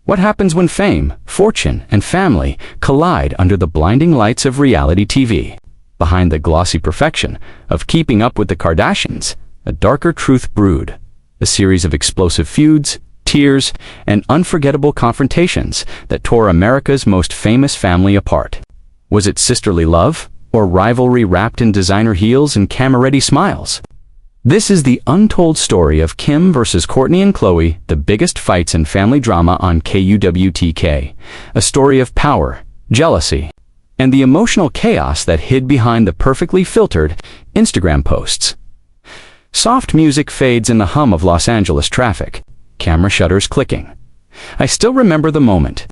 What happens when fame, fortune, and family collide under the blinding lights of reality TV? Behind the glossy perfection of Keeping Up with the Kardashians, a darker truth brewed. A series of explosive feuds, tears, and unforgettable confrontations that tore America's most famous family apart. Was it sisterly love, or rivalry wrapped in designer heels and camera-ready smiles? This is the untold story of Kim versus Kourtney and Khloé, the biggest fights in family drama on KUWTK. A story of power, jealousy, and the emotional chaos that hid behind the perfectly filtered Instagram posts. Soft music fades in the hum of Los Angeles traffic, camera shutters clicking. I still remember the moment.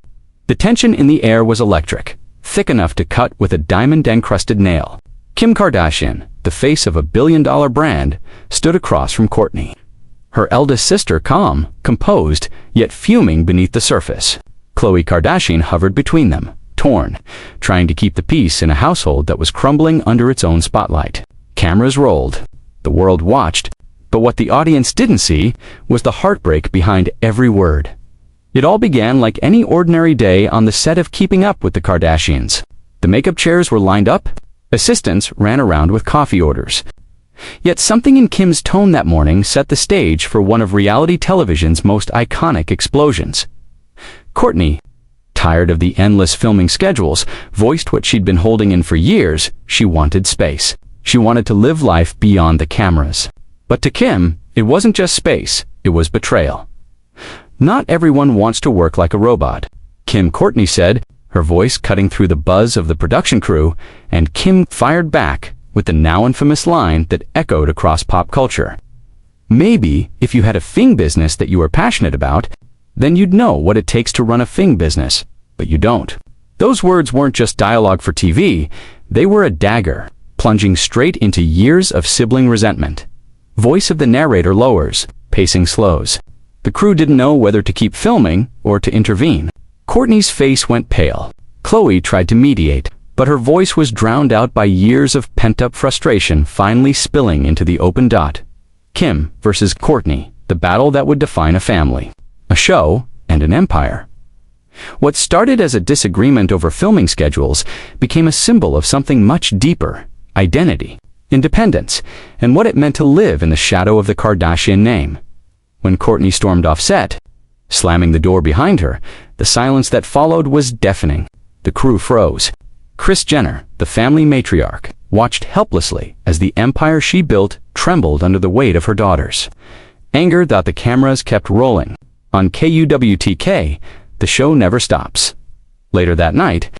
The tension in the air was electric, thick enough to cut with a diamond-encrusted nail. Kim Kardashian, the face of a billion-dollar brand, stood across from Kourtney. Her eldest sister calm, composed, yet fuming beneath the surface. Khloé Kardashian hovered between them, torn, trying to keep the peace in a household that was crumbling under its own spotlight. Cameras rolled. The world watched, but what the audience didn't see was the heartbreak behind every word. It all began like any ordinary day on the set of Keeping Up with the Kardashians. The makeup chairs were lined up. Assistants ran around with coffee orders. Yet something in Kim's tone that morning set the stage for one of reality television's most iconic explosions. Kourtney, tired of the endless filming schedules, voiced what she'd been holding in for years. She wanted space. She wanted to live life beyond the cameras. But to Kim, it wasn't just space, it was betrayal. Not everyone wants to work like a robot, Kourtney said, her voice cutting through the buzz of the production crew, and Kim fired back with the now infamous line that echoed across pop culture. Maybe if you had a Fing business that you were passionate about, then you'd know what it takes to run a Fing business, but you don't. Those words weren't just dialogue for TV, they were a dagger, plunging straight into years of sibling resentment. Voice of the narrator lowers, pacing slows. The crew didn't know whether to keep filming or to intervene. Kourtney's face went pale. Khloé tried to mediate, but her voice was drowned out by years of pent-up frustration finally spilling into the open dot. Kim versus Kourtney, the battle that would define a family, a show, and an empire. What started as a disagreement over filming schedules became a symbol of something much deeper: identity, independence, and what it meant to live in the shadow of the Kardashian name. When Kourtney stormed off set, slamming the door behind her, the silence that followed was deafening. The crew froze. Kris Jenner, the family matriarch, watched helplessly as the empire she built trembled under the weight of her daughters. Anger that the cameras kept rolling. On KUWTK, the show never stops. Later that night,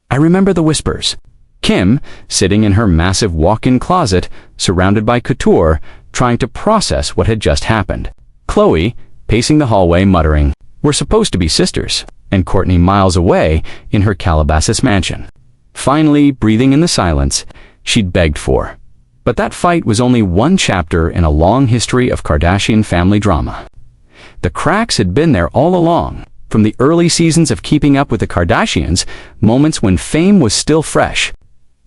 I remember the whispers. Kim, sitting in her massive walk-in closet, surrounded by couture, trying to process what had just happened. Khloé, pacing the hallway muttering, "We're supposed to be sisters," and Kourtney miles away in her Calabasas mansion. Finally, breathing in the silence she'd begged for. But that fight was only one chapter in a long history of Kardashian family drama. The cracks had been there all along, from the early seasons of Keeping Up with the Kardashians, moments when fame was still fresh,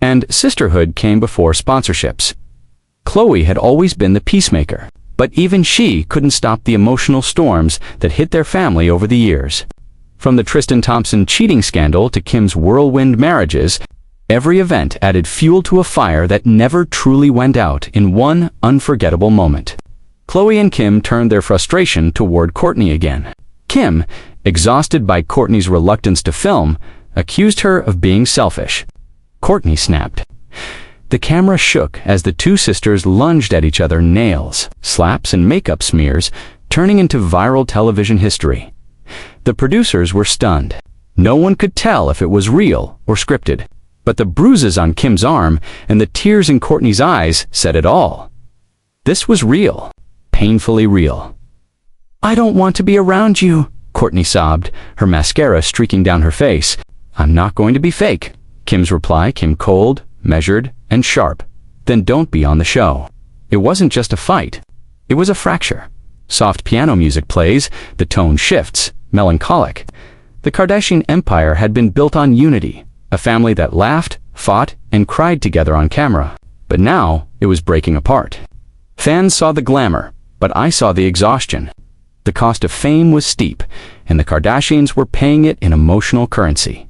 and sisterhood came before sponsorships. Khloé had always been the peacemaker, but even she couldn't stop the emotional storms that hit their family over the years. From the Tristan Thompson cheating scandal to Kim's whirlwind marriages, every event added fuel to a fire that never truly went out in one unforgettable moment. Khloé and Kim turned their frustration toward Kourtney again. Kim, exhausted by Kourtney's reluctance to film, accused her of being selfish. Kourtney snapped. The camera shook as the two sisters lunged at each other, nails, slaps, and makeup smears, turning into viral television history. The producers were stunned. No one could tell if it was real or scripted. But the bruises on Kim's arm and the tears in Kourtney's eyes said it all. This was real, painfully real. "I don't want to be around you," Kourtney sobbed, her mascara streaking down her face. "I'm not going to be fake." Kim's reply came cold, measured, and sharp. "Then don't be on the show." It wasn't just a fight. It was a fracture. Soft piano music plays, the tone shifts, melancholic. The Kardashian empire had been built on unity, a family that laughed, fought, and cried together on camera. But now, it was breaking apart. Fans saw the glamour, but I saw the exhaustion. The cost of fame was steep, and the Kardashians were paying it in emotional currency.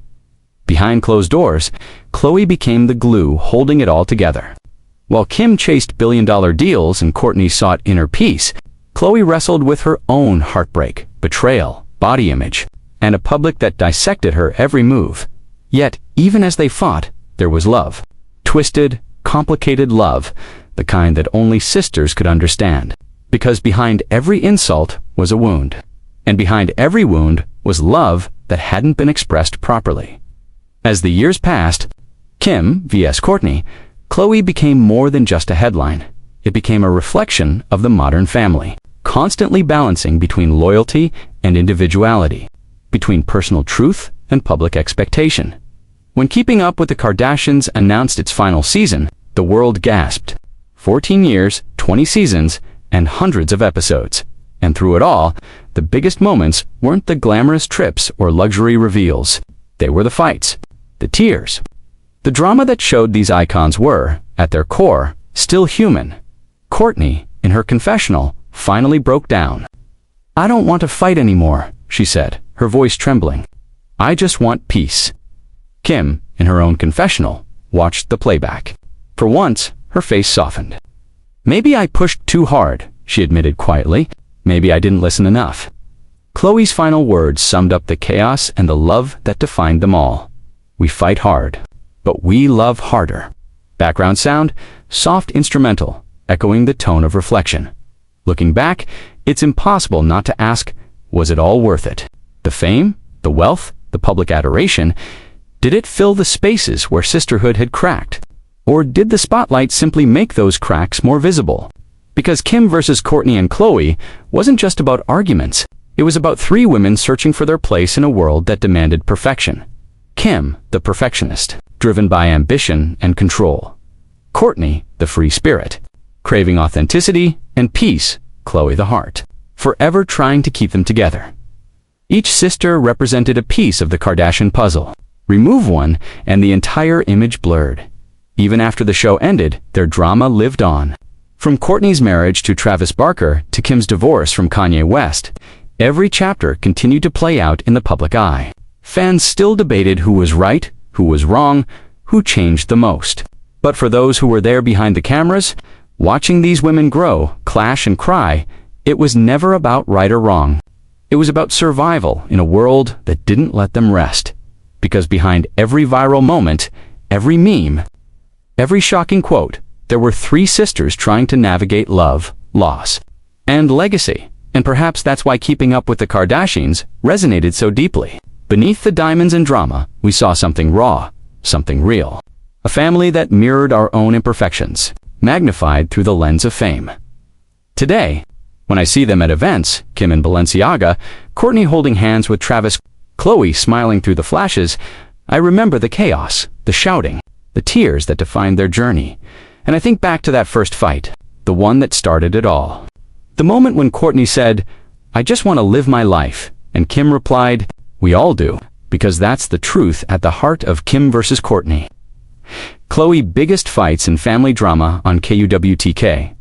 Behind closed doors, Khloé became the glue holding it all together. While Kim chased billion-dollar deals and Kourtney sought inner peace, Khloé wrestled with her own heartbreak, betrayal, body image, and a public that dissected her every move. Yet, even as they fought, there was love. Twisted, complicated love, the kind that only sisters could understand. Because behind every insult was a wound. And behind every wound was love that hadn't been expressed properly. As the years passed, Kim vs. Kourtney, Khloé became more than just a headline. It became a reflection of the modern family, constantly balancing between loyalty and individuality, between personal truth and public expectation. When Keeping Up with the Kardashians announced its final season, the world gasped. 14 years, 20 seasons, and hundreds of episodes. And through it all, the biggest moments weren't the glamorous trips or luxury reveals. They were the fights, the tears. The drama that showed these icons were, at their core, still human. Kourtney, in her confessional, finally broke down. "I don't want to fight anymore," she said, her voice trembling. "I just want peace." Kim, in her own confessional, watched the playback. For once, her face softened. "Maybe I pushed too hard," she admitted quietly. "Maybe I didn't listen enough." Khloé's final words summed up the chaos and the love that defined them all. "We fight hard, but we love harder." Background sound, soft instrumental, echoing the tone of reflection. Looking back, it's impossible not to ask, was it all worth it? The fame, the wealth, the public adoration, did it fill the spaces where sisterhood had cracked? Or did the spotlight simply make those cracks more visible? Because Kim versus Kourtney and Khloé wasn't just about arguments. It was about three women searching for their place in a world that demanded perfection. Kim, the perfectionist, driven by ambition and control. Kourtney, the free spirit, craving authenticity and peace. Khloé, the heart, forever trying to keep them together. Each sister represented a piece of the Kardashian puzzle. Remove one, and the entire image blurred. Even after the show ended, their drama lived on. From Kourtney's marriage to Travis Barker to Kim's divorce from Kanye West, every chapter continued to play out in the public eye. Fans still debated who was right, who was wrong, who changed the most. But for those who were there behind the cameras, watching these women grow, clash, and cry, it was never about right or wrong. It was about survival in a world that didn't let them rest. Because behind every viral moment, every meme, every shocking quote, there were three sisters trying to navigate love, loss, and legacy. And perhaps that's why Keeping Up with the Kardashians resonated so deeply. Beneath the diamonds and drama, we saw something raw, something real. A family that mirrored our own imperfections, magnified through the lens of fame. Today, when I see them at events, Kim in Balenciaga, Kourtney holding hands with Travis, Khloé smiling through the flashes, I remember the chaos, the shouting, the tears that defined their journey. And I think back to that first fight, the one that started it all. The moment when Kourtney said, "I just want to live my life," and Kim replied, "We all do," because that's the truth at the heart of Kim versus Kourtney. Khloé's biggest fights in family drama on KUWTK.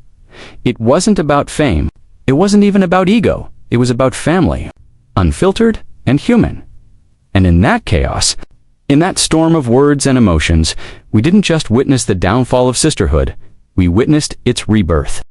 It wasn't about fame. It wasn't even about ego. It was about family, unfiltered and human. And in that chaos, in that storm of words and emotions, we didn't just witness the downfall of sisterhood, we witnessed its rebirth.